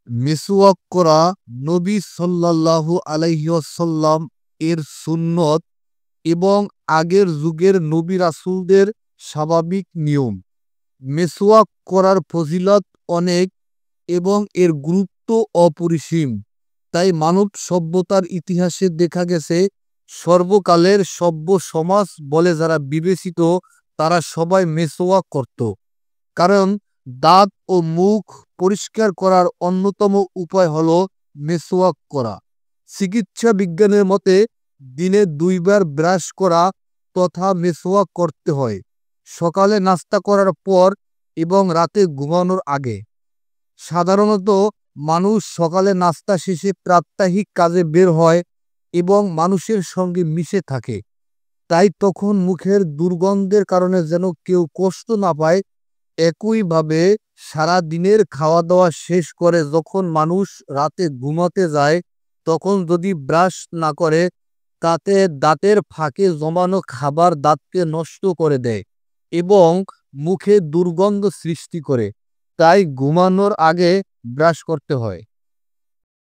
মিসওয়াক করা নবী সাল্লাল্লাহু আলাইহি ওয়াসাল্লাম এর সুন্নত এবং আগের যুগের নবী রাসূলদের স্বাভাবিক নিয়ম। মিসওয়াক করার ফজিলত অনেক এবং এর গুরুত্ব অপরিসীম। তাই মানব সভ্যতার ইতিহাসে দেখা গেছে সর্বকালের সভ্য সমাজ বলে যারা বিবেচিত তারা সবাই মিসওয়াক করত। কারণ দাঁত ও মুখ পরিষ্কার করার অন্যতম উপায় হলো মিসওয়াক করা। চিকিৎসা বিজ্ঞানের মতে দিনে ২ বার ব্রাশ করা তথা মিসওয়াক করতে হয়, সকালে নাস্তা করার পর এবং রাতে ঘুমানোর আগে। সাধারণত মানুষ সকালে নাস্তা শেষে প্রাত্যহিক কাজে বের হয় এবং মানুষের সঙ্গে মিশে থাকে, তাই তখন মুখের দুর্গন্ধের কারণে যেন কেউ কষ্ট না পায়। একইভাবে সারা দিনের খাওয়া দাওয়া শেষ করে যখন মানুষ রাতে ঘুমাতে যায় তখন যদি ব্রাশ না করে তাতে দাঁতের ফাঁকে জমানো খাবার দাঁতকে নষ্ট করে দেয় এবং মুখে দুর্গন্ধ সৃষ্টি করে। তাই ঘুমানোর আগে ব্রাশ করতে হয়।